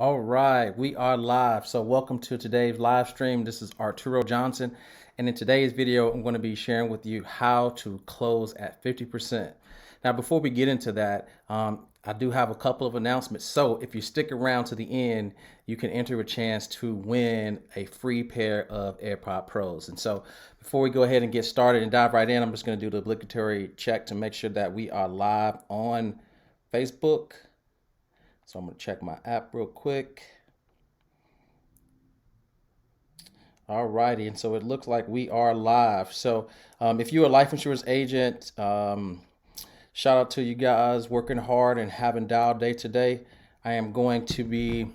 All right, we are live. So, welcome to today's live stream. This is Arturo Johnson, and in today's video, I'm going to be sharing with you how to close at 50%. Now, before we get into that, I do have a couple of announcements. So, if you stick around to the end, you can enter a chance to win a free pair of AirPod Pros. And so, before we go ahead and get started and dive right in, I'm just going to do the obligatory check to make sure that we are live on Facebook. So I'm gonna check my app real quick. All righty, and so it looks like we are live. So if you're a life insurance agent, shout out to you guys working hard and having dial day today. I am going to be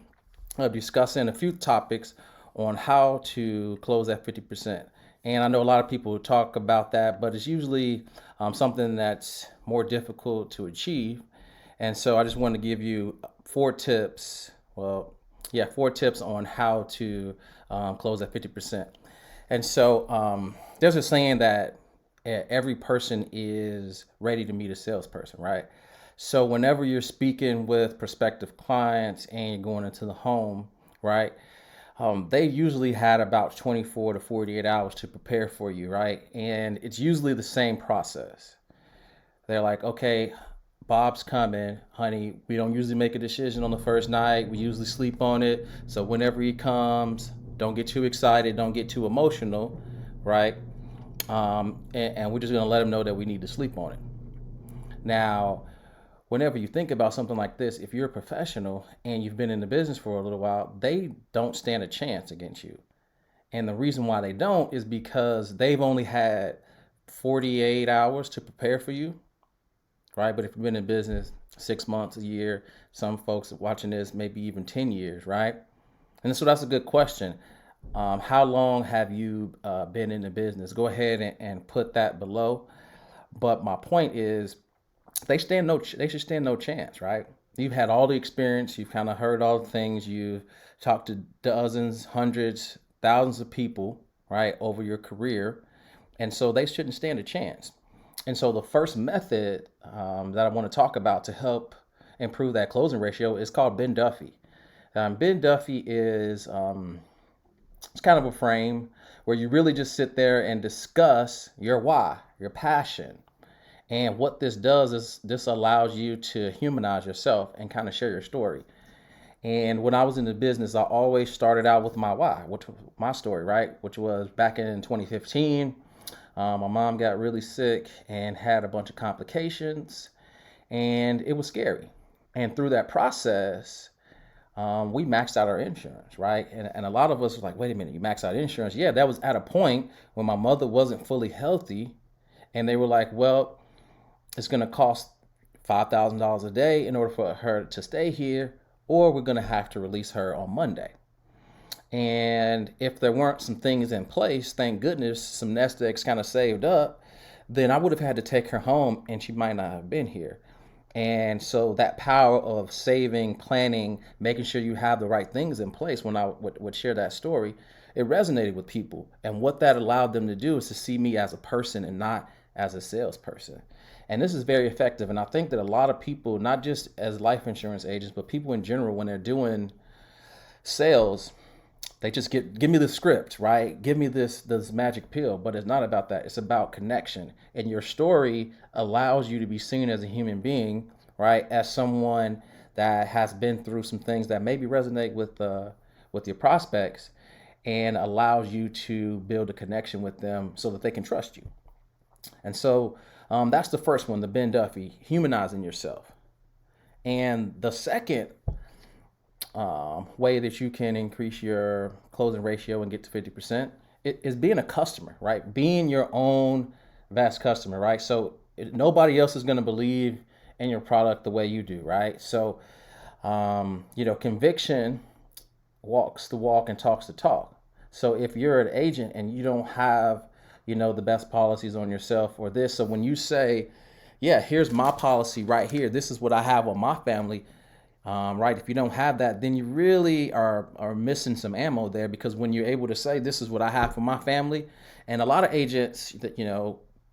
discussing a few topics on how to close at 50%. And I know a lot of people talk about that, but it's usually something that's more difficult to achieve. And so I just want to give you four tips. Four tips on how to close at 50%. And so there's a saying that every person is ready to meet a salesperson, right? So whenever you're speaking with prospective clients and you're going into the home, right? They usually had about 24 to 48 hours to prepare for you, right? And it's usually the same process. They're like, okay, Bob's coming, honey. We don't usually make a decision on the first night. We usually sleep on it. So whenever he comes, don't get too excited, don't get too emotional, right? And we're just gonna let him know that we need to sleep on it. Now, whenever you think about something like this, if you're a professional and you've been in the business for a little while, they don't stand a chance against you. And the reason why they don't is because they've only had 48 hours to prepare for you, right? But if you've been in business 6 months, a year, some folks watching this maybe even 10 years, right? And so that's a good question. How long have you been in the business? Go ahead and put that below. But my point is, they should stand no chance, right? You've had all the experience, you've kind of heard all the things, you've talked to dozens, hundreds, thousands of people, right, over your career, and so they shouldn't stand a chance. And so the first method that I want to talk about to help improve that closing ratio is called Ben Duffy. Ben Duffy is it's kind of a frame where you really just sit there and discuss your why, your passion. And what this does is this allows you to humanize yourself and kind of share your story. And when I was in the business, I always started out with my why, which was my story, right? Which was back in 2015. My mom got really sick and had a bunch of complications, and it was scary. And through that process, we maxed out our insurance, right? And a lot of us was like, wait a minute, you maxed out insurance? Yeah, that was at a point when my mother wasn't fully healthy, and they were like, well, it's going to cost $5,000 a day in order for her to stay here, or we're going to have to release her on Monday. And if there weren't some things in place, thank goodness, some nest eggs kind of saved up, then I would have had to take her home and she might not have been here. And so that power of saving, planning, making sure you have the right things in place, when I would share that story, it resonated with people. And what that allowed them to do is to see me as a person and not as a salesperson. And this is very effective. And I think that a lot of people, not just as life insurance agents, but people in general, when they're doing sales, they just give me the script, right? Give me this magic pill, but it's not about that. It's about connection. And your story allows you to be seen as a human being, right? As someone that has been through some things that maybe resonate with your prospects, and allows you to build a connection with them so that they can trust you. And so that's the first one, the Ben Duffy, humanizing yourself. And the second way that you can increase your closing ratio and get to 50% is being a customer, right? Being your own best customer, right? So nobody else is going to believe in your product the way you do, right? So, conviction walks the walk and talks the talk. So if you're an agent and you don't have, the best policies on yourself or this, so when you say, yeah, here's my policy right here, this is what I have on my family, right? If you don't have that, then you really are missing some ammo there, because when you're able to say, this is what I have for my family, and a lot of agents that,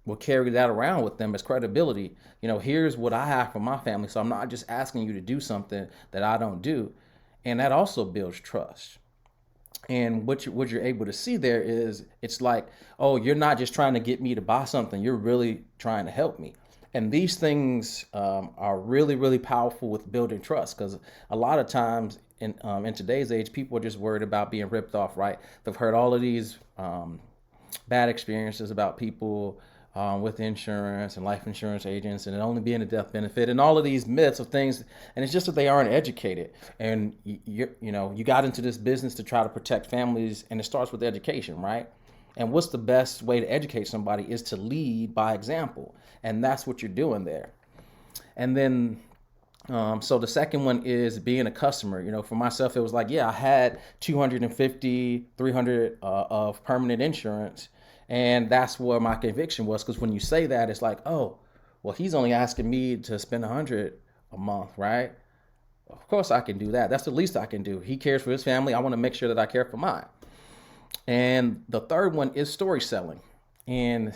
will carry that around with them as credibility. Here's what I have for my family. So I'm not just asking you to do something that I don't do. And that also builds trust. And what you're able to see there is it's like, oh, you're not just trying to get me to buy something, you're really trying to help me. And these things are really, really powerful with building trust, because a lot of times in today's age, people are just worried about being ripped off, right? They've heard all of these bad experiences about people with insurance and life insurance agents, and it only being a death benefit, and all of these myths of things. And it's just that they aren't educated. And you got into this business to try to protect families, and it starts with education, right? And what's the best way to educate somebody is to lead by example, and that's what you're doing there. And then so the second one is being a customer. For myself, it was like, yeah, I had 250, 300 of permanent insurance. And that's where my conviction was. Because when you say that, it's like, oh, well, he's only asking me to spend 100 a month, right? Of course I can do that. That's the least I can do. He cares for his family. I want to make sure that I care for mine. And the third one is story selling. And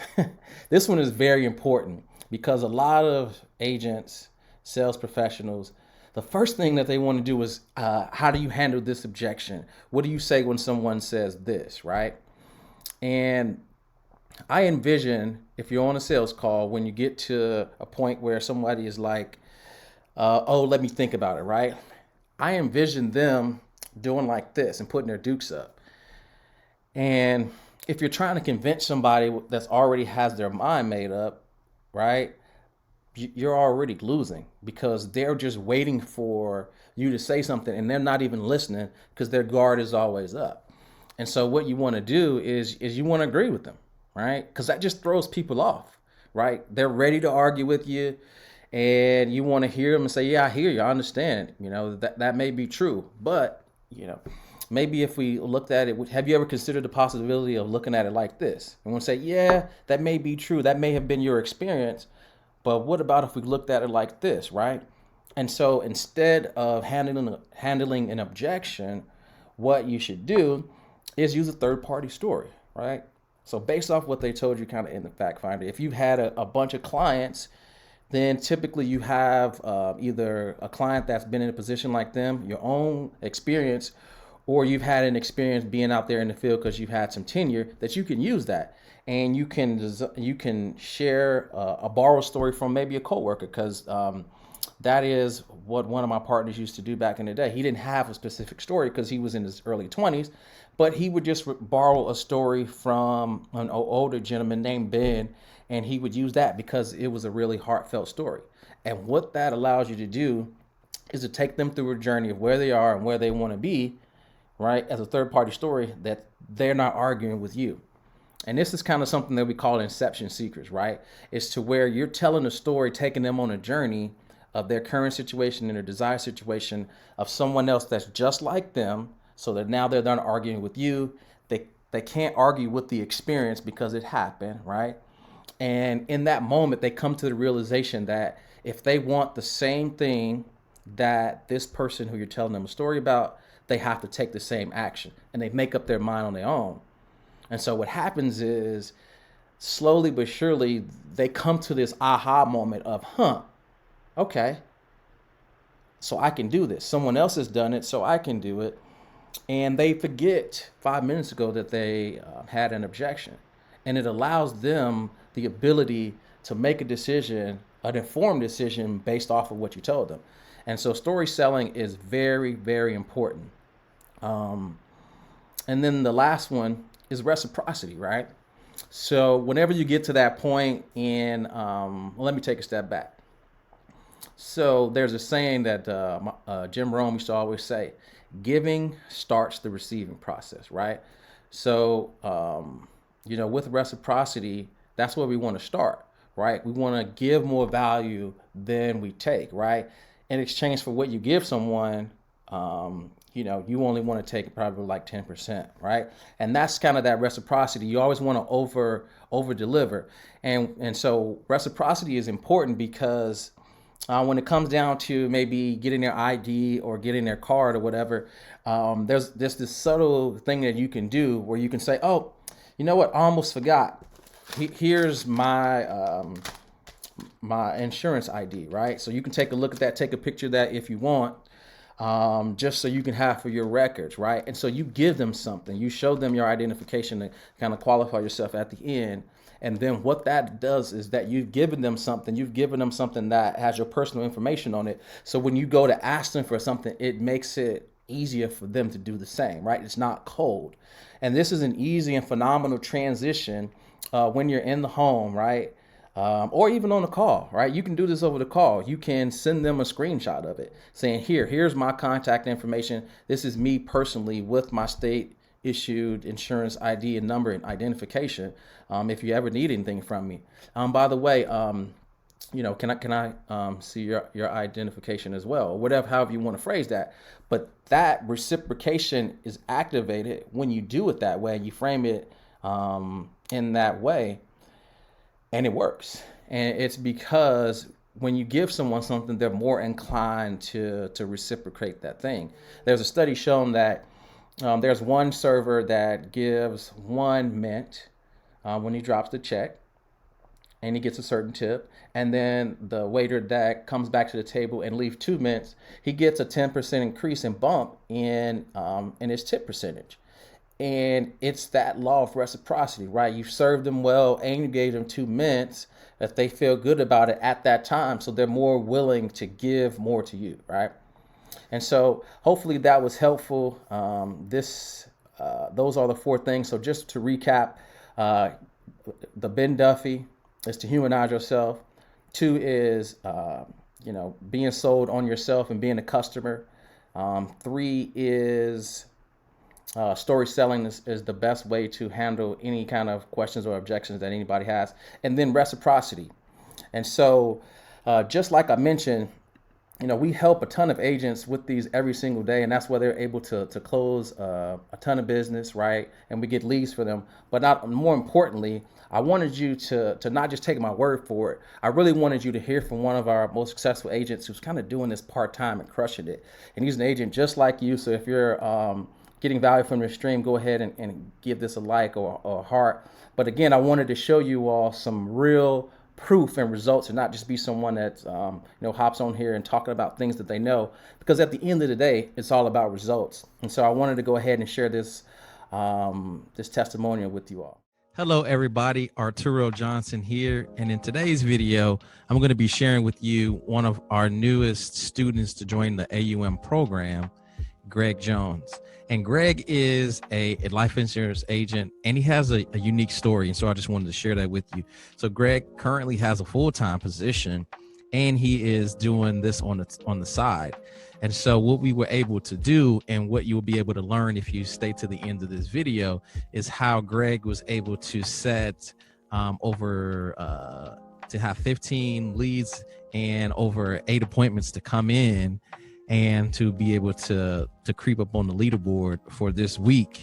this one is very important, because a lot of agents, sales professionals, the first thing that they want to do is, how do you handle this objection? What do you say when someone says this, right? And I envision, if you're on a sales call, when you get to a point where somebody is like, oh, let me think about it, right? I envision them doing like this and putting their dukes up. And if you're trying to convince somebody that's already has their mind made up, right, you're already losing, because they're just waiting for you to say something, and they're not even listening because their guard is always up. And so what you want to do is you want to agree with them, right? Because that just throws people off, right? They're ready to argue with you, and you want to hear them and say, yeah, I hear you, I understand. That may be true, but maybe if we looked at it, have you ever considered the possibility of looking at it like this? And we'll say, yeah, that may be true. That may have been your experience. But what about if we looked at it like this, right? And so instead of handling an objection, what you should do is use a third-party story, right? So based off what they told you kind of in the fact finder, if you've had a bunch of clients, then typically you have either a client that's been in a position like them, your own experience, or you've had an experience being out there in the field because you've had some tenure that you can use that. And you can share a borrowed story from maybe a coworker, because that is what one of my partners used to do back in the day. He didn't have a specific story because he was in his early 20s, but he would just borrow a story from an older gentleman named Ben, and he would use that because it was a really heartfelt story. And what that allows you to do is to take them through a journey of where they are and where they want to be, right, as a third-party story that they're not arguing with you. And this is kind of something that we call Inception Secrets, right? It's to where you're telling a story, taking them on a journey of their current situation and their desired situation of someone else that's just like them, so that now they're not arguing with you. They can't argue with the experience because it happened, right? And in that moment, they come to the realization that if they want the same thing that this person who you're telling them a story about, they have to take the same action, and they make up their mind on their own. And so what happens is, slowly but surely, they come to this aha moment of, okay, so I can do this. Someone else has done it, so I can do it. And they forget 5 minutes ago that they had an objection. And it allows them the ability to make a decision, an informed decision based off of what you told them. And so story selling is very, very important. And then the last one is reciprocity, right? So whenever you get to that point in, let me take a step back. So there's a saying that Jim Rome used to always say, giving starts the receiving process, right? So, with reciprocity, that's where we want to start, right? We want to give more value than we take, right? In exchange for what you give someone, you only want to take probably like 10%, right? And that's kind of that reciprocity. You always want to over deliver. And so reciprocity is important because when it comes down to maybe getting their ID or getting their card or whatever, there's this subtle thing that you can do where you can say, oh, you know what? I almost forgot. Here's my my insurance ID, right? So you can take a look at that, take a picture of that if you want. just so you can have for your records, right? And so you give them something, you show them your identification to kind of qualify yourself at the end. And then what that does is that you've given them something that has your personal information on it. So when you go to ask them for something, it makes it easier for them to do the same, right? It's not cold. And this is an easy and phenomenal transition when you're in the home, right? Or even on the call, right? You can do this over the call. You can send them a screenshot of it saying, here's my contact information. This is me personally with my state issued insurance ID and number and identification. If you ever need anything from me. By the way, can I see your identification as well, or whatever, however you want to phrase that. But that reciprocation is activated when you do it that way. You frame it in that way, and it works. And it's because when you give someone something, they're more inclined to reciprocate that thing. There's a study shown that there's one server that gives 1 mint when he drops the check, and he gets a certain tip. And then the waiter that comes back to the table and leaves 2 mints, he gets a 10% increase and bump in his tip percentage. And it's that law of reciprocity, right? You served them well and you gave them 2 mints, that they feel good about it at that time. So they're more willing to give more to you, right? And so hopefully that was helpful. Those are the 4 things. So just to recap, the Ben Duffy is to humanize yourself. 2 is, being sold on yourself and being a customer. 3 is story selling is the best way to handle any kind of questions or objections that anybody has. And then reciprocity. And so just like I mentioned, we help a ton of agents with these every single day, and that's why they're able to close a ton of business, right? And we get leads for them. But more importantly, I wanted you to not just take my word for it. I really wanted you to hear from one of our most successful agents who's kind of doing this part-time and crushing it. And he's an agent just like you. So if you're getting value from your stream, go ahead and give this a like or a heart. But again, I wanted to show you all some real proof and results, and not just be someone that hops on here and talking about things that they know, because at the end of the day, it's all about results. And so I wanted to go ahead and share this testimonial with you all. Hello, everybody. Arturo Johnson here. And in today's video, I'm going to be sharing with you one of our newest students to join the AUM program, Greg Jones. And Greg is a life insurance agent, and he has a unique story. And so I just wanted to share that with you. So Greg currently has a full-time position, and he is doing this on the side. And so what we were able to do, and what you will be able to learn if you stay to the end of this video, is how Greg was able to set to have 15 leads and over 8 appointments to come in, and to be able to creep up on the leaderboard for this week.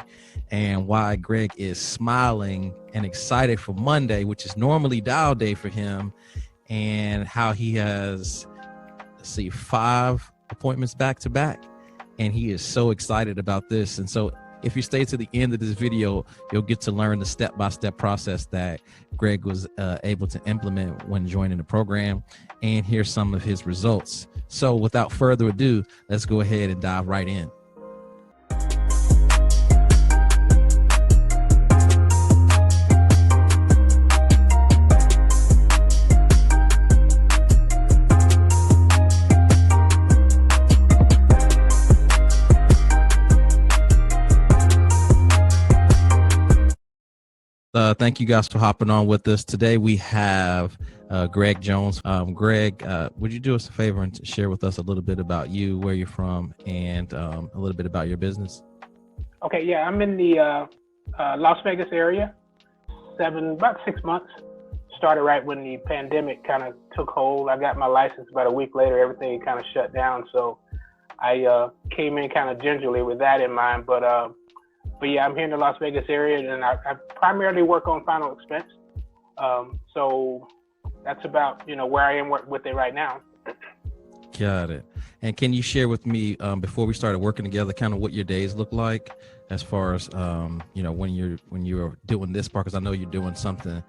And why Greg is smiling and excited for Monday, which is normally dial day for him, and how he has 5 appointments back to back, and he is so excited about this. And so if you stay to the end of this video, you'll get to learn the step-by-step process that Greg was able to implement when joining the program, and hear some of his results. So without further ado, let's go ahead and dive right in. Thank you guys for hopping on with us. Today we have Greg Jones. Greg, would you do us a favor and share with us a little bit about you, where you're from, and a little bit about your business? Okay, yeah, I'm in the Las Vegas area, about 6 months. Started right when the pandemic kind of took hold. I got my license about a week later. Everything kind of shut down, so I came in kind of gingerly with that in mind. But yeah, I'm here in the Las Vegas area, and I primarily work on final expense. So that's about, where I am with it right now. Got it. And can you share with me, before we started working together, kind of what your days look like, as far as, when you're doing this part? Because I know you're doing something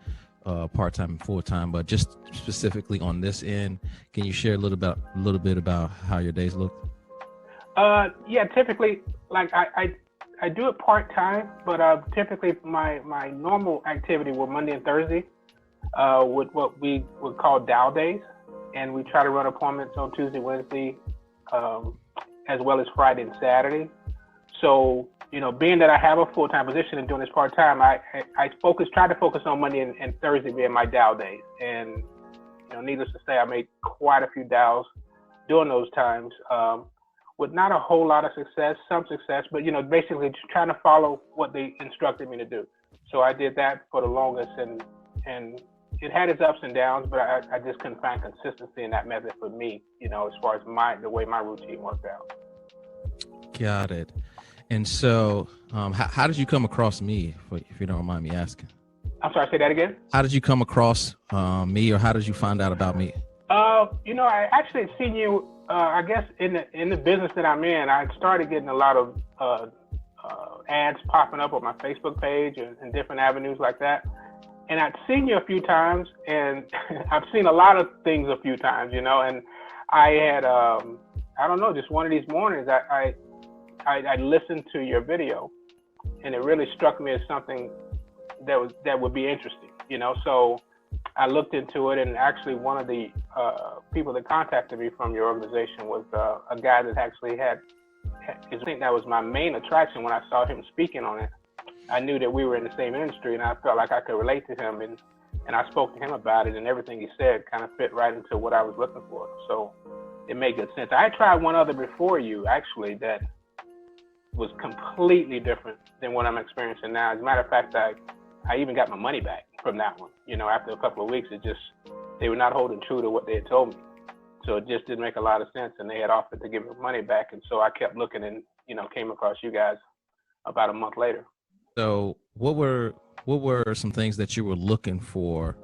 part-time and full-time, but just specifically on this end, can you share a little bit about how your days look? Yeah, typically, like I do it part time, but typically my normal activity were Monday and Thursday, with what we would call Dow days, and we try to run appointments on Tuesday, Wednesday, um, as well as Friday and Saturday. So, being that I have a full time position and doing this part time, I try to focus on Monday and Thursday being my Dow days, and needless to say, I made quite a few Dows during those times. With not a whole lot of success, some success, but basically just trying to follow what they instructed me to do. So I did that for the longest, and it had its ups and downs, but I just couldn't find consistency in that method for me, as far as the way my routine worked out. Got it. And so, how did you come across me, if you don't mind me asking? I'm sorry, say that again? How did you come across me, or how did you find out about me? I actually had seen you. I guess in the business that I'm in, I started getting a lot of ads popping up on my Facebook page and different avenues like that. And I'd seen you a few times, and I've seen a lot of things a few times, and I had, I don't know, just one of these mornings, I listened to your video, and it really struck me as something that would be interesting, so I looked into it, and actually one of the people that contacted me from your organization was a guy that actually I think that was my main attraction when I saw him speaking on it. I knew that we were in the same industry, and I felt like I could relate to him, and I spoke to him about it, and everything he said kind of fit right into what I was looking for. So it made good sense. I tried one other before you, actually, that was completely different than what I'm experiencing now. As a matter of fact, I even got my money back from that one. After a couple of weeks, they were not holding true to what they had told me. So it just didn't make a lot of sense, and they had offered to give me money back. And so I kept looking and, came across you guys about a month later. So what were some things that you were looking for,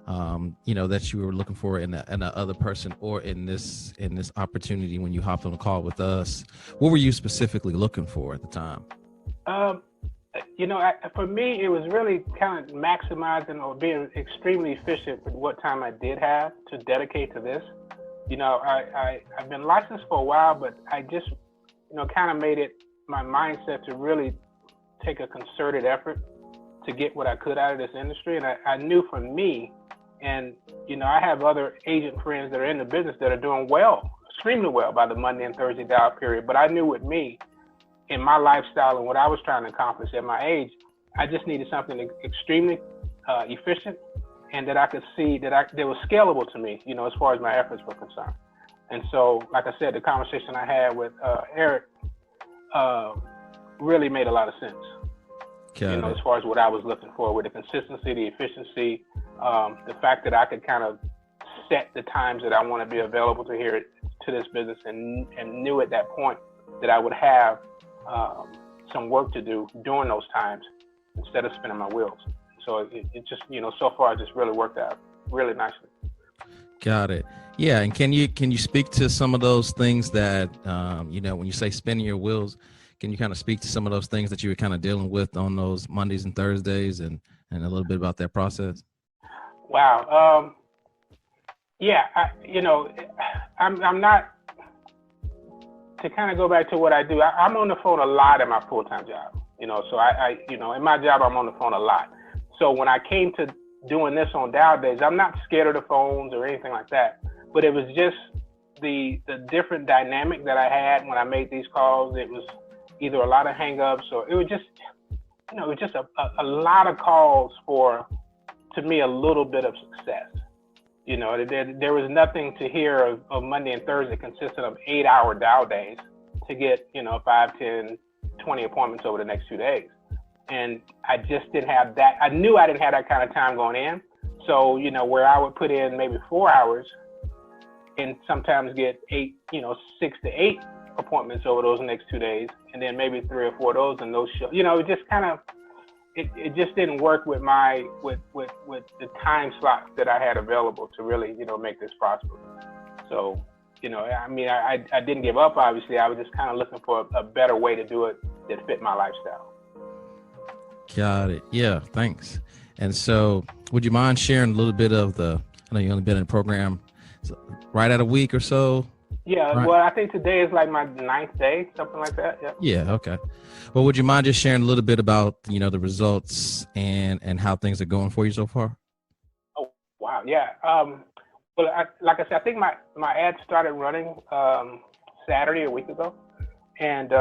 that you were looking for in a other person, or in this opportunity when you hopped on a call with us? What were you specifically looking for at the time? For me, it was really kind of maximizing or being extremely efficient with what time I did have to dedicate to this. I've been licensed for a while, but I just, kind of made it my mindset to really take a concerted effort to get what I could out of this industry. And I knew for me, and, I have other agent friends that are in the business that are doing well, extremely well by the Monday and Thursday dial period. But I knew with me, in my lifestyle and what I was trying to accomplish at my age, I just needed something extremely efficient, and that I could see that was scalable to me, as far as my efforts were concerned. And so, like I said, the conversation I had with Eric really made a lot of sense. As far as what I was looking for, with the consistency, the efficiency, the fact that I could kind of set the times that I want to be available to this business, and knew at that point that I would have some work to do during those times instead of spinning my wheels. So it just, so far it just really worked out really nicely. Got it. Yeah. And can you speak to some of those things that, when you say spinning your wheels, can you kind of speak to some of those things that you were kind of dealing with on those Mondays and Thursdays, and a little bit about that process? Wow. Yeah. I'm not, to kind of go back to what I do, I'm on the phone a lot at my full-time job, so I in my job, I'm on the phone a lot. So when I came to doing this on Dow days, I'm not scared of the phones or anything like that, but it was just the different dynamic that I had when I made these calls. It was either a lot of hangups, or it was just, a lot of calls for, to me, a little bit of success. There was nothing to hear of Monday and Thursday consistent of 8-hour Dow days to get, 5, 10, 20 appointments over the next 2 days. And I just didn't have that. I knew I didn't have that kind of time going in. So, where I would put in maybe 4 hours and sometimes get 6 to 8 appointments over those next 2 days, and then maybe 3 or 4 of those, and those shows, it just kind of, it just didn't work with with the time slots that I had available to really, make this prosperous. So, I didn't give up, obviously. I was just kind of looking for a better way to do it that fit my lifestyle. Got it. Yeah, thanks. And so would you mind sharing a little bit of I know you only been in the program right at a week or so? Yeah, Right. well, I think today is like my ninth day, something like that. Yeah. Yeah. Okay. Well, would you mind just sharing a little bit about, the results and how things are going for you so far? Oh, wow. Yeah. Well, like I said, I think my ad started running Saturday a week ago, and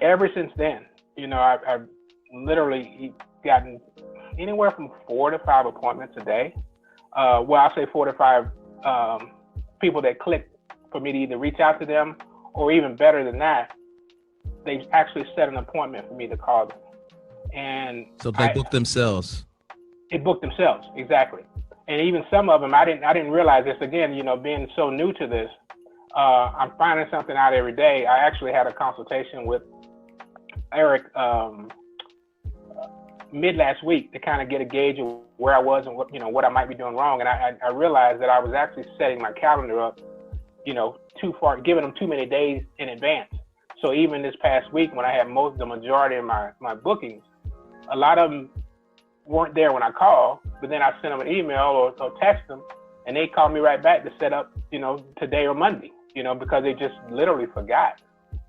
ever since then, I've literally gotten anywhere from 4 to 5 appointments a day. Well, I'll say 4 to 5 people that click for me to either reach out to them, or even better than that, they actually set an appointment for me to call them. And So they book themselves. They book themselves, exactly. And even some of them, I didn't realize this. Again, being so new to this, I'm finding something out every day. I actually had a consultation with Eric mid last week to kind of get a gauge of where I was and what I might be doing wrong. And I realized that I was actually setting my calendar up, too far, giving them too many days in advance. So even this past week, when I had the majority of my bookings, a lot of them weren't there when I called, but then I sent them an email or text them, and they called me right back to set up, today or Monday, because they just literally forgot.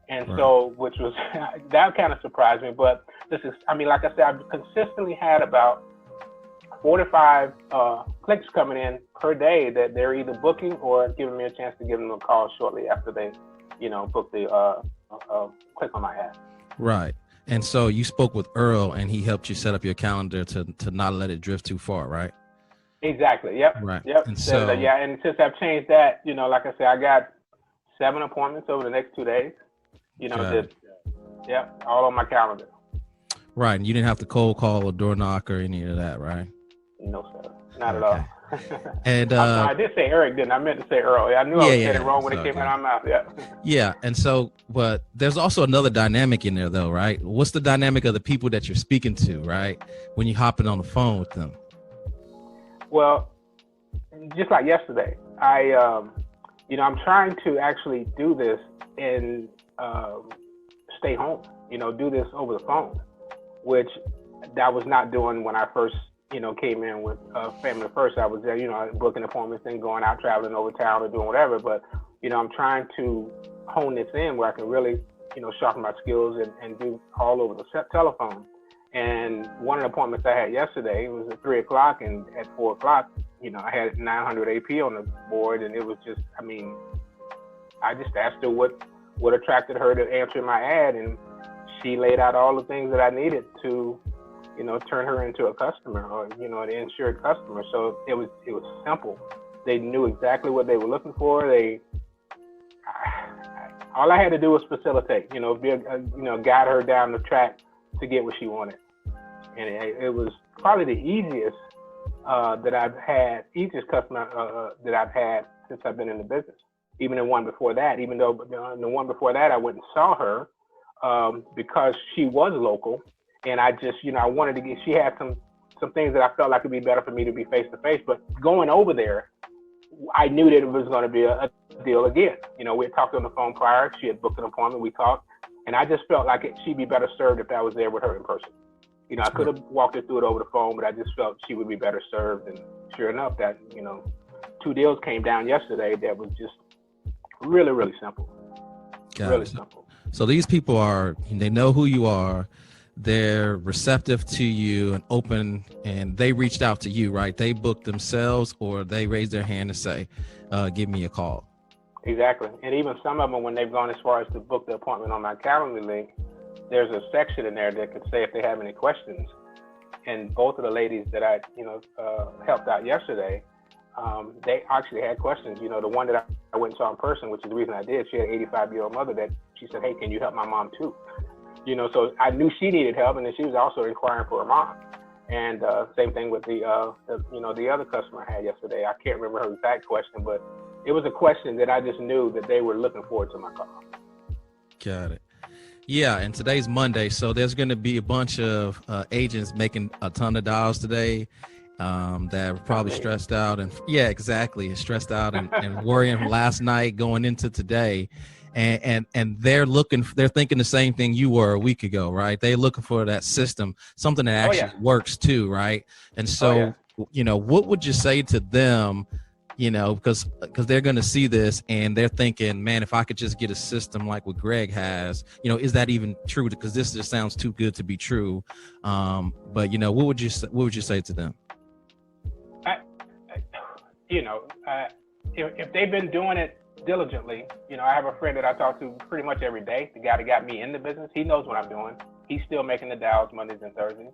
And Right. so, which was, that kind of surprised me. But like I said, I've consistently had about 4 to 5 clicks coming in per day that they're either booking or giving me a chance to give them a call shortly after they, book the click on my ad. Right. And so you spoke with Earl, and he helped you set up your calendar to not let it drift too far, right? Exactly. Yep. Right. Yep. And so, and since I've changed that, like I said, I got 7 appointments over the next 2 days. All on my calendar. right. And you didn't have to cold call or door knock or any of that, right? No, sir. Not at all. And I did say Eric, didn't I? I meant to say Earl. I knew I was saying it wrong when it came out of my mouth. Yeah. Yeah. And so, but there's also another dynamic in there, though, right? What's the dynamic of the people that you're speaking to, right? When you're hopping on the phone with them? Well, just like yesterday, I'm trying to actually do this and stay home, do this over the phone, which I was not doing when I first, came in with Family First. I was there, booking appointments and going out, traveling over town or doing whatever. But, I'm trying to hone this in where I can really, sharpen my skills and do all over the telephone. And one of the appointments I had yesterday, it was at 3:00, and at 4:00, I had 900 AP on the board, and it was just, I just asked her what attracted her to answering my ad, and she laid out all the things that I needed to, turn her into a customer or, an insured customer. So it was simple. They knew exactly what they were looking for. All I had to do was facilitate, guide her down the track to get what she wanted. And it was probably the easiest customer that I've had since I've been in the business. Even the one before that, even though the one before that, I went and saw her because she was local. And I just, I wanted to get, she had some things that I felt like it'd be better for me to be face to face. But going over there, I knew that it was going to be a deal again. We had talked on the phone prior. She had booked an appointment. We talked. And I just felt like she'd be better served if I was there with her in person. I could have walked her through it over the phone, but I just felt she would be better served. And sure enough, that, 2 deals came down yesterday that was just really, really simple. Really simple. So these people they know who you are. They're receptive to you and open, and they reached out to you, right? They booked themselves, or they raised their hand to say, give me a call. Exactly. And even some of them, when they've gone as far as to book the appointment on my Calendly link, there's a section in there that could say if they have any questions. And both of the ladies that I, helped out yesterday, they actually had questions. The one that I went and saw in person, which is the reason I did, she had an 85-year-old mother that she said, hey, can you help my mom too? So I knew she needed help, and then she was also inquiring for her mom. And same thing with the other customer I had yesterday. I can't remember her exact question, but it was a question that I just knew that they were looking forward to my call. Got it. Yeah, and today's Monday, so there's going to be a bunch of agents making a ton of dials today that are probably stressed out. And yeah, exactly, stressed out and worrying from last night going into today. And they're thinking the same thing you were a week ago, right? They're looking for that system, something that actually works too, right? And so, what would you say to them, because they're going to see this and they're thinking, man, if I could just get a system like what Greg has, is that even true? Because this just sounds too good to be true. But what would you say to them? If they've been doing it diligently, I have a friend that I talk to pretty much every day. The guy that got me in the business, he knows what I'm doing. He's still making the dials Mondays and Thursdays,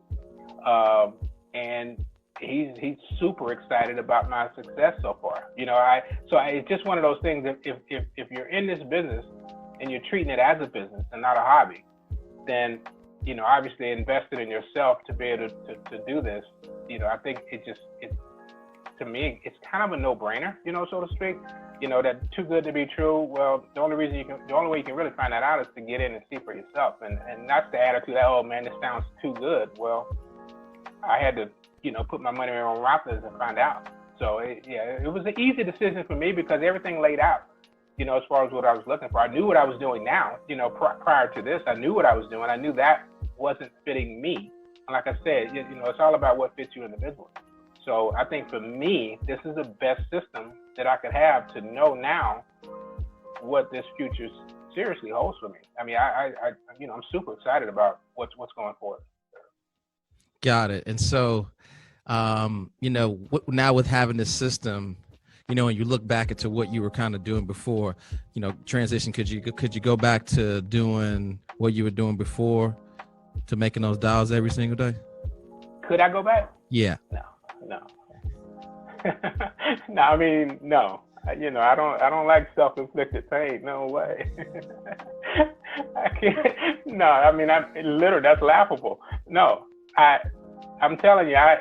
and he's super excited about my success so far. It's just one of those things. If you're in this business and you're treating it as a business and not a hobby, then obviously invested in yourself to be able to do this. I think to me, it's kind of a no-brainer, so to speak. That too good to be true. Well, the only way you can really find that out is to get in and see for yourself. And that's the attitude that, oh man, this sounds too good. Well, I had to, put my money on Rothers and find out. So it was an easy decision for me because everything laid out, as far as what I was looking for. I knew what I was doing now, prior to this, I knew what I was doing. I knew that wasn't fitting me. And like I said, it's all about what fits you individually. So I think for me, this is the best system that I could have to know now what this future seriously holds for me. I mean, I'm super excited about what's going forward. Got it. And so, now with having this system, and you look back into what you were kind of doing before, transition, could you go back to doing what you were doing before, to making those dials every single day? Could I go back? Yeah. No. No, I mean, no. I don't like self-inflicted pain. No way. I can't. No, I mean, literally, that's laughable. No, I'm telling you, I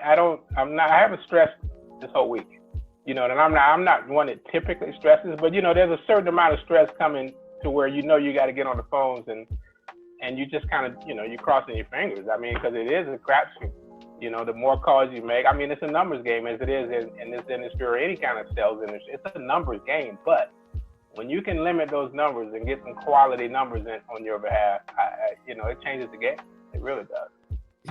haven't stressed this whole week. And I'm not one that typically stresses, but there's a certain amount of stress coming to where you got to get on the phones and you just kind of you're crossing your fingers. I mean, because it is a crapshoot. The more calls you make, I mean, it's a numbers game as it is in this industry or any kind of sales industry. It's a numbers game, but when you can limit those numbers and get some quality numbers on your behalf, it changes the game. It really does.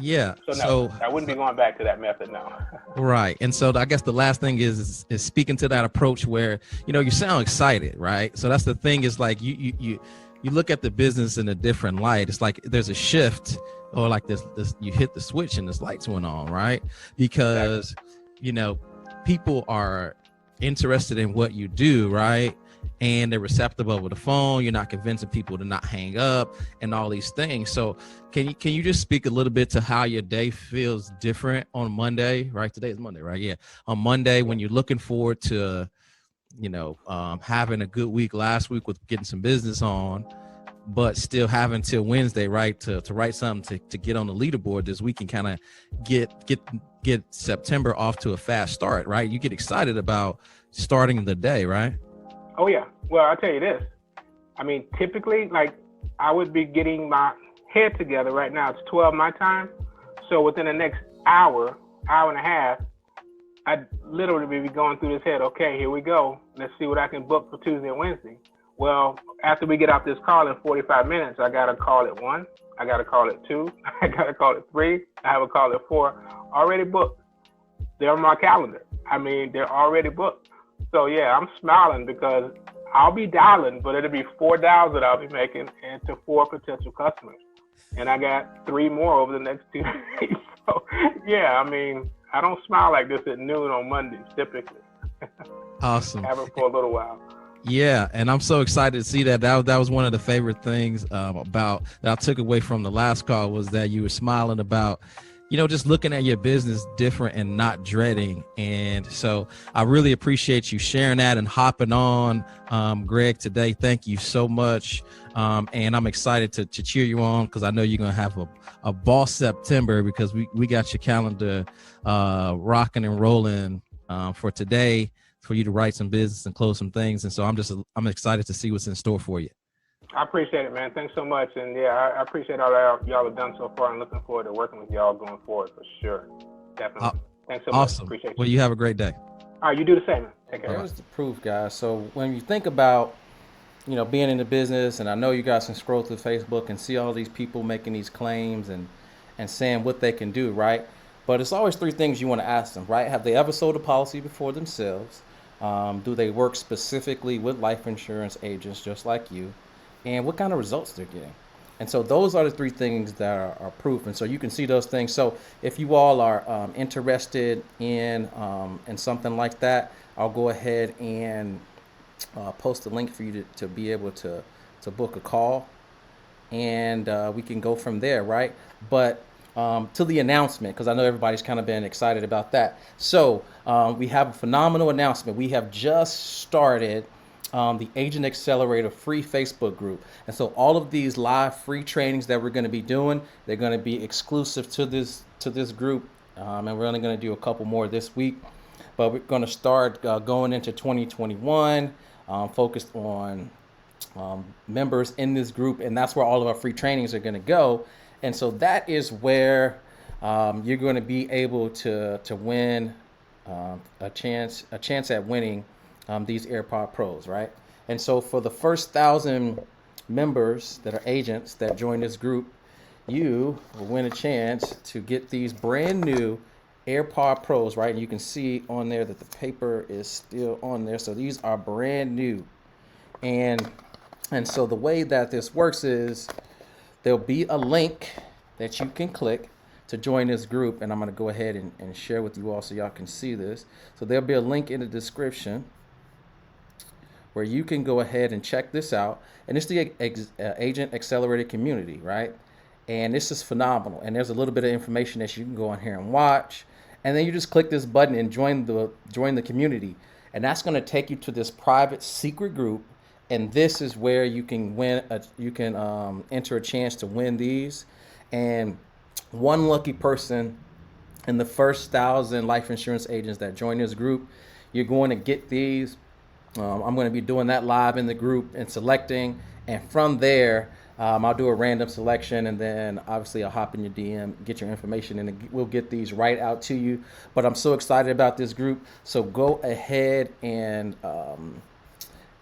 Yeah. So I wouldn't be going back to that method now. Right. And so I guess the last thing is speaking to that approach where, you sound excited, right? So that's the thing is like you look at the business in a different light. It's like there's a shift, or like this you hit the switch and this lights went on, right? Because, people are interested in what you do, right? And they're receptive over the phone. You're not convincing people to not hang up and all these things. So can you just speak a little bit to how your day feels different on Monday, right? Today is Monday, right? Yeah. On Monday, when you're looking forward to, having a good week last week with getting some business on, but still having till Wednesday, right, to write something to get on the leaderboard this week and kind of get September off to a fast start, right? You get excited about starting the day, right? Oh yeah. Well, I'll tell you this. I mean, typically, like, I would be getting my head together right now. It's 12 my time. So within the next hour and a half, I'd literally be going through this head. Okay, here we go. Let's see what I can book for Tuesday and Wednesday. Well, after we get off this call in 45 minutes, I got a call at 1. I got a call at 2. I got a call at 3. I have a call at 4. Already booked. They're on my calendar. I mean, they're already booked. So yeah, I'm smiling because I'll be dialing, but it'll be 4 dials that I'll be making and to 4 potential customers. And I got 3 more over the next 2 days. So yeah, I mean, I don't smile like this at noon on Mondays, typically. Awesome. Have it for a little while. Yeah, and I'm so excited to see that. That was one of the favorite things about that I took away from the last call was that you were smiling about, just looking at your business different and not dreading. And so I really appreciate you sharing that and hopping on, Greg, today. Thank you so much. And I'm excited to cheer you on because I know you're going to have a boss September because we got your calendar rocking and rolling for today, for you to write some business and close some things. And so I'm excited to see what's in store for you. I appreciate it, man. Thanks so much. And yeah, I appreciate all that y'all have done so far and looking forward to working with y'all going forward for sure. Definitely. Thanks so much. Awesome. Appreciate you. Well, you have a great day. All right, you do the same, man. Take care. There's the proof, guys. So when you think about, being in the business, and I know you guys can scroll through Facebook and see all these people making these claims and saying what they can do, right? But it's always 3 things you want to ask them, right? Have they ever sold a policy before themselves? Do they work specifically with life insurance agents just like you? And what kind of results they're getting? And so those are the three things that are proof. And so you can see those things. So if you all are interested in something like that, I'll go ahead and post a link for you to be able to book a call, and we can go from there, right? But to the announcement, because I know everybody's kind of been excited about that. So we have a phenomenal announcement. We have just started the Agent Accelerator free Facebook group. And so all of these live free trainings that we're going to be doing, they're going to be exclusive to this group. And we're only going to do a couple more this week. But we're going to start going into 2021, focused on members in this group, and that's where all of our free trainings are going to go. And so that is where you're going to be able to win a chance at winning these AirPod Pros, right? And so for the first 1,000 members that are agents that join this group, you will win a chance to get these brand new AirPod Pros, right? And you can see on there that the paper is still on there. So these are brand new. And so the way that this works is there'll be a link that you can click to join this group. And I'm going to go ahead and share with you all so y'all can see this. So there'll be a link in the description where you can go ahead and check this out. And it's the Agent Accelerator community, right? And this is phenomenal. And there's a little bit of information that you can go on here and watch. And then you just click this button and join the community. And that's going to take you to this private secret group. And this is where you can enter a chance to win these. And one lucky person in the first 1,000 life insurance agents that join this group, you're going to get these. I'm going to be doing that live in the group and selecting. And from there, I'll do a random selection, and then obviously I'll hop in your DM, get your information, and we'll get these right out to you. But I'm so excited about this group. So go ahead and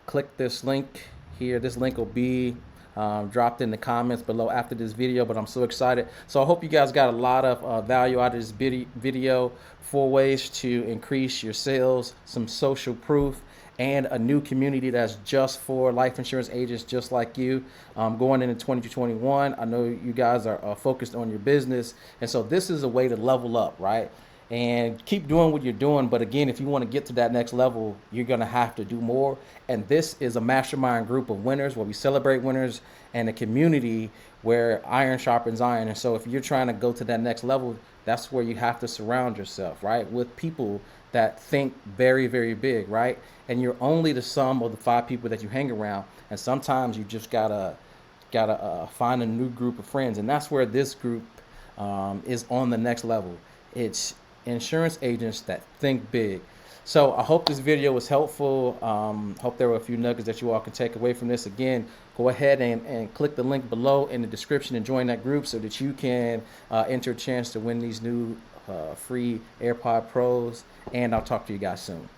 click this link here. This link will be dropped in the comments below after this video, but I'm so excited. So I hope you guys got a lot of value out of this video. 4 ways to increase your sales, some social proof, and a new community that's just for life insurance agents just like you. Going into 2021, I know you guys are focused on your business, and so this is a way to level up, right? And keep doing what you're doing. But again, if you want to get to that next level, you're going to have to do more. And this is a mastermind group of winners where we celebrate winners, and a community where iron sharpens iron. And so if you're trying to go to that next level, that's where you have to surround yourself, right, with people that think very, very big, right? And you're only the sum of the 5 people that you hang around. And sometimes you just gotta find a new group of friends. And that's where this group is on the next level. It's insurance agents that think big. So I hope this video was helpful. Hope there were a few nuggets that you all can take away from this. Again, go ahead and click the link below in the description and join that group so that you can enter a chance to win these new free AirPod Pros. And I'll talk to you guys soon.